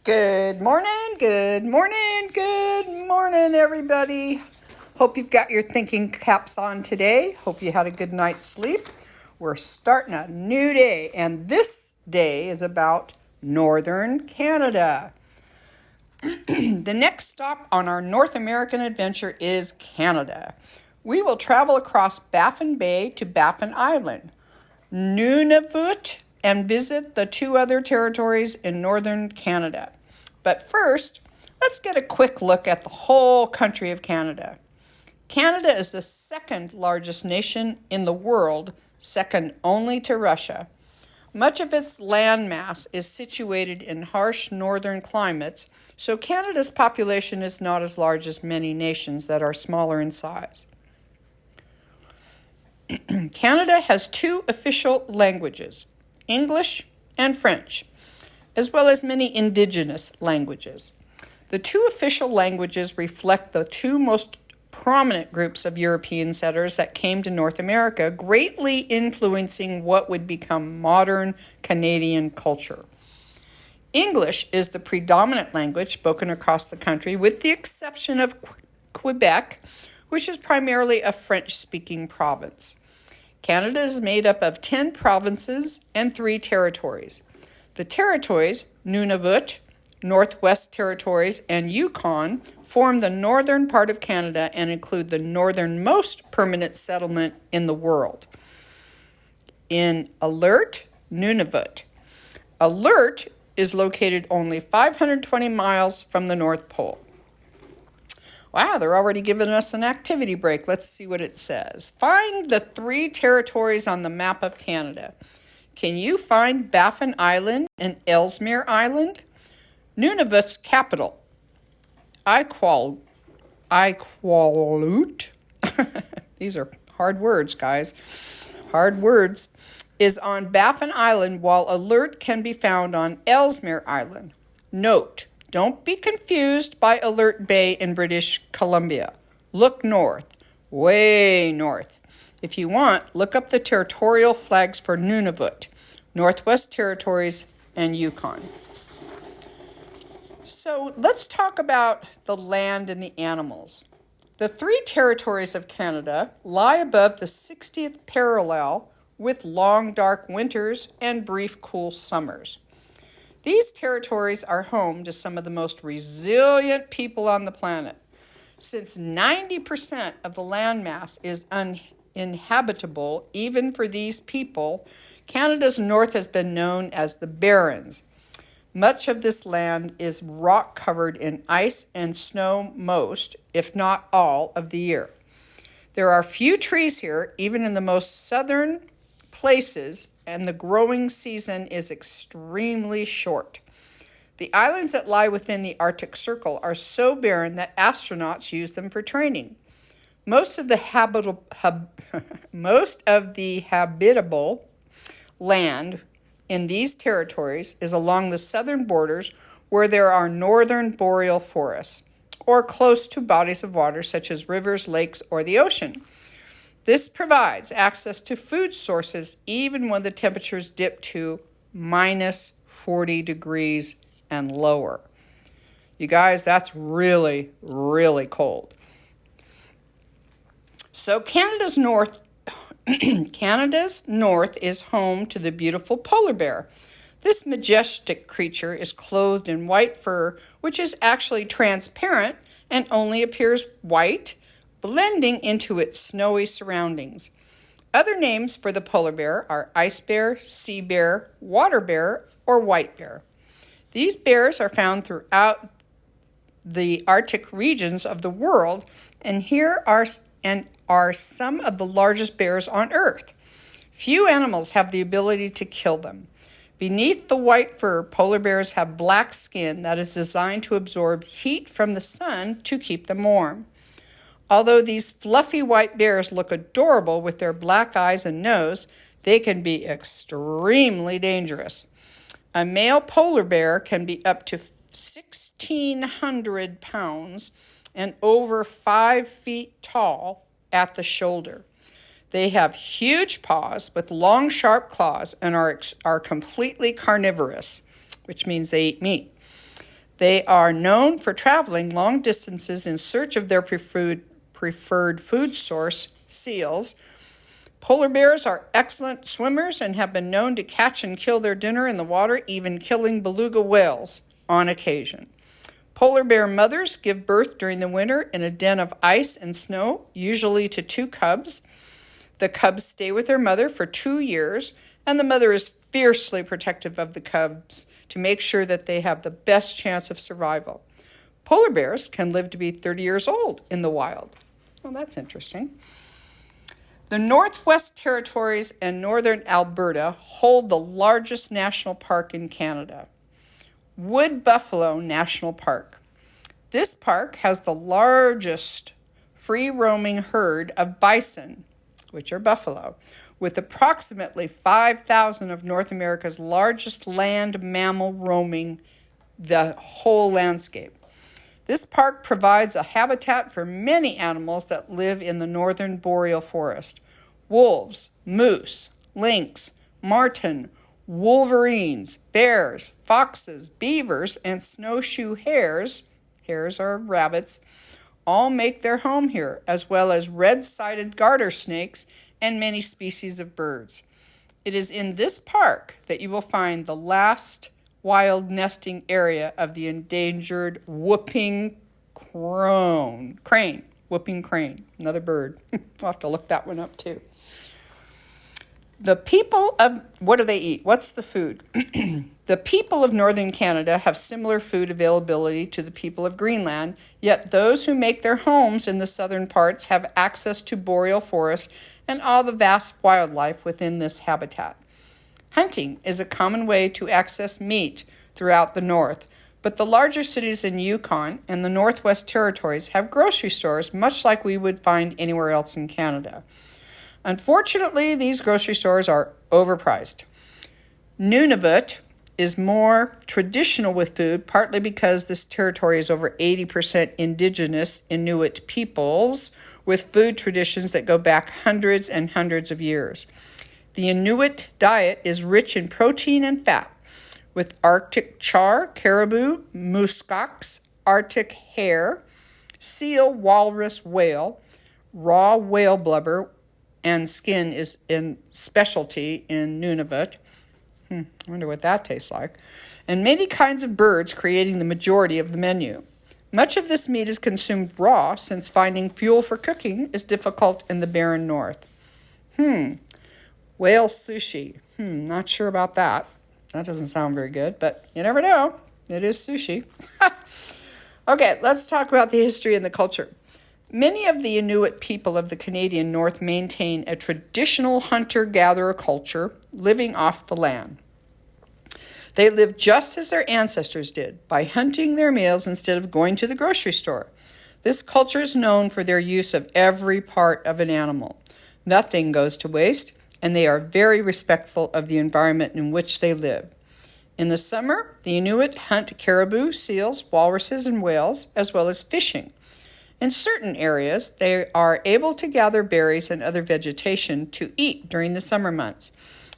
Good morning, good morning, good morning, everybody. Hope you've got your thinking caps on today. Hope you had a good night's sleep. We're starting a new day, and this day is about Northern Canada. The next stop on our North American adventure is Canada. We will travel across Baffin Bay to Baffin Island, Nunavut, and visit the two other territories in northern Canada. But first, let's get a quick look at the whole country of Canada. Canada is the second largest nation in the world, second only to Russia. Much of its landmass is situated in harsh northern climates, so Canada's population is not as large as many nations that are smaller in size. Canada has two official languages, English and French, as well as many indigenous languages. The two official languages reflect the two most prominent groups of European settlers that came to North America, greatly influencing what would become modern Canadian culture. English is the predominant language spoken across the country, with the exception of Quebec, which is primarily a French-speaking province. Canada is made up of 10 provinces and 3 territories. The territories, Nunavut, Northwest Territories, and Yukon, form the northern part of Canada and include the northernmost permanent settlement in the world. In Alert, Nunavut. Alert is located only 520 miles from the North Pole. Wow, they're already giving us an activity break. Let's see what it says. Find the 3 territories on the map of Canada. Can you find Baffin Island and Ellesmere Island? Nunavut's capital, Iqaluit. These are hard words, guys. Hard words. Is on Baffin Island, while Alert can be found on Ellesmere Island. Note, don't be confused by Alert Bay in British Columbia. Look north, way north. If you want, look up the territorial flags for Nunavut, Northwest Territories, and Yukon. So let's talk about the land and the animals. The 3 territories of Canada lie above the 60th parallel with long dark winters and brief cool summers. These territories are home to some of the most resilient people on the planet. Since 90% of the landmass is uninhabitable, even for these people, Canada's north has been known as the Barrens. Much of this land is rock covered in ice and snow most, if not all, of the year. There are few trees here, even in the most southern places, and the growing season is extremely short. The islands that lie within the Arctic Circle are so barren that astronauts use them for training. Most of the habitable land in these territories is along the southern borders, where there are northern boreal forests, or close to bodies of water such as rivers, lakes, or the ocean. This provides access to food sources even when the temperatures dip to minus 40 degrees and lower. You guys, that's really, really cold. So Canada's north is home to the beautiful polar bear. This majestic creature is clothed in white fur, which is actually transparent and only appears white, blending into its snowy surroundings. Other names for the polar bear are ice bear, sea bear, water bear, or white bear. These bears are found throughout the Arctic regions of the world, and here are some of the largest bears on Earth. Few animals have the ability to kill them. Beneath the white fur, polar bears have black skin that is designed to absorb heat from the sun to keep them warm. Although these fluffy white bears look adorable with their black eyes and nose, they can be extremely dangerous. A male polar bear can be up to 1,600 pounds and over 5 feet tall at the shoulder. They have huge paws with long, sharp claws and are completely carnivorous, which means they eat meat. They are known for traveling long distances in search of their preferred food source, seals. Polar bears are excellent swimmers and have been known to catch and kill their dinner in the water, even killing beluga whales on occasion. Polar bear mothers give birth during the winter in a den of ice and snow, usually to 2 cubs. The cubs stay with their mother for 2 years, and the mother is fiercely protective of the cubs to make sure that they have the best chance of survival. Polar bears can live to be 30 years old in the wild. Well, that's interesting. The Northwest Territories and Northern Alberta hold the largest national park in Canada, Wood Buffalo National Park. This park has the largest free-roaming herd of bison, which are buffalo, with approximately 5,000 of North America's largest land mammal roaming the whole landscape. This park provides a habitat for many animals that live in the northern boreal forest. Wolves, moose, lynx, marten, wolverines, bears, foxes, beavers, and snowshoe hares, hares are rabbits, all make their home here, as well as red-sided garter snakes and many species of birds. It is in this park that you will find the last wild nesting area of the endangered whooping crane, whooping crane, another bird. We'll have to look that one up too. The people of, what do they eat? What's the food? The people of northern Canada have similar food availability to the people of Greenland, yet those who make their homes in the southern parts have access to boreal forests and all the vast wildlife within this habitat. Hunting is a common way to access meat throughout the north, but the larger cities in Yukon and the Northwest Territories have grocery stores much like we would find anywhere else in Canada. Unfortunately, these grocery stores are overpriced. Nunavut is more traditional with food, partly because this territory is over 80% indigenous Inuit peoples with food traditions that go back hundreds and hundreds of years. The Inuit diet is rich in protein and fat, with Arctic char, caribou, muskox, Arctic hare, seal, walrus, whale, raw whale blubber, and skin is in specialty in Nunavut. I wonder what that tastes like. And many kinds of birds creating the majority of the menu. Much of this meat is consumed raw since finding fuel for cooking is difficult in the barren north. Whale sushi. Not sure about that. That doesn't sound very good, but you never know. It is sushi. Okay, let's talk about the history and the culture. Many of the Inuit people of the Canadian North maintain a traditional hunter-gatherer culture, living off the land. They live just as their ancestors did, by hunting their meals instead of going to the grocery store. This culture is known for their use of every part of an animal. Nothing goes to waste, and they are very respectful of the environment in which they live. In the summer, the Inuit hunt caribou, seals, walruses, and whales, as well as fishing. In certain areas, they are able to gather berries and other vegetation to eat during the summer months.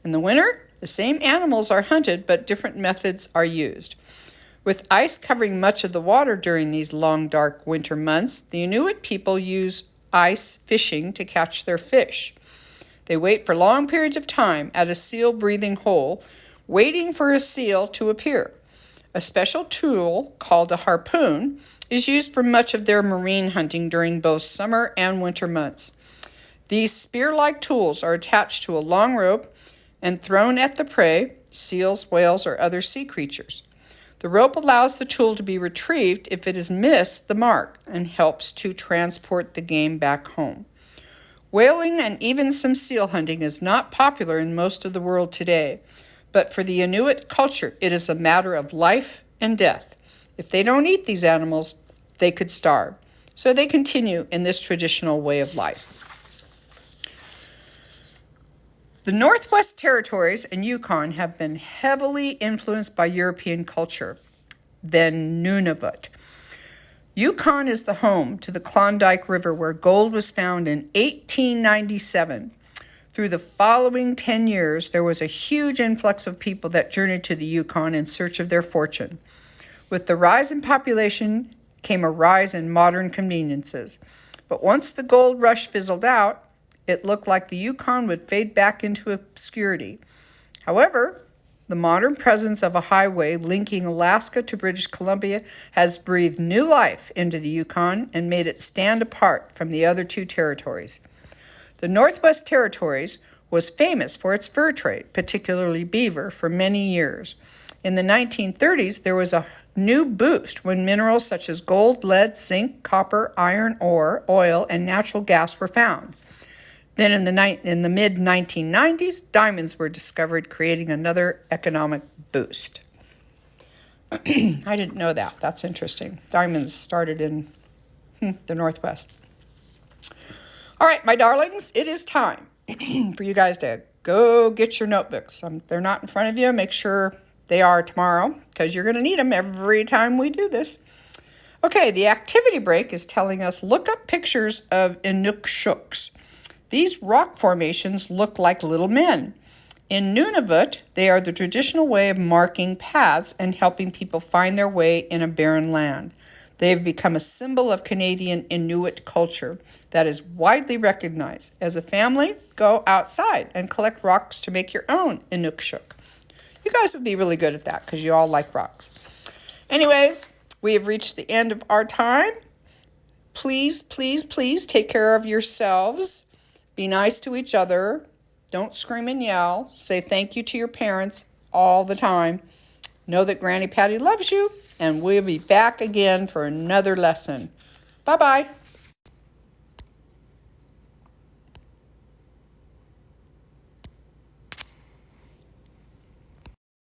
In the winter, the same animals are hunted, but different methods are used. With ice covering much of the water during these long, dark winter months, the Inuit people use ice fishing to catch their fish. They wait for long periods of time at a seal-breathing hole, waiting for a seal to appear. A special tool called a harpoon is used for much of their marine hunting during both summer and winter months. These spear-like tools are attached to a long rope and thrown at the prey, seals, whales, or other sea creatures. The rope allows the tool to be retrieved if it has missed the mark and helps to transport the game back home. Whaling and even some seal hunting is not popular in most of the world today, but for the Inuit culture, it is a matter of life and death. If they don't eat these animals, they could starve. So they continue in this traditional way of life. The Northwest Territories and Yukon have been heavily influenced by European culture, then Nunavut. Yukon is the home to the Klondike River, where gold was found in 1897. Through the following 10 years, there was a huge influx of people that journeyed to the Yukon in search of their fortune. With the rise in population came a rise in modern conveniences. But once the gold rush fizzled out, it looked like the Yukon would fade back into obscurity. However, the modern presence of a highway linking Alaska to British Columbia has breathed new life into the Yukon and made it stand apart from the other two territories. The Northwest Territories was famous for its fur trade, particularly beaver, for many years. In the 1930s, there was a new boost when minerals such as gold, lead, zinc, copper, iron ore, oil, and natural gas were found. Then in the mid-1990s, diamonds were discovered, creating another economic boost. I didn't know that. That's interesting. Diamonds started in the Northwest. All right, my darlings, it is time for you guys to go get your notebooks. They're not in front of you. Make sure they are tomorrow because you're going to need them every time we do this. Okay, the activity break is telling us look up pictures of Inukshuks. These rock formations look like little men. In Nunavut, they are the traditional way of marking paths and helping people find their way in a barren land. They have become a symbol of Canadian Inuit culture that is widely recognized. As a family, go outside and collect rocks to make your own Inukshuk. You guys would be really good at that because you all like rocks. Anyways, we have reached the end of our time. Please, please, please take care of yourselves. Be nice to each other. Don't scream and yell. Say thank you to your parents all the time. Know that Granny Patty loves you, and we'll be back again for another lesson. Bye-bye.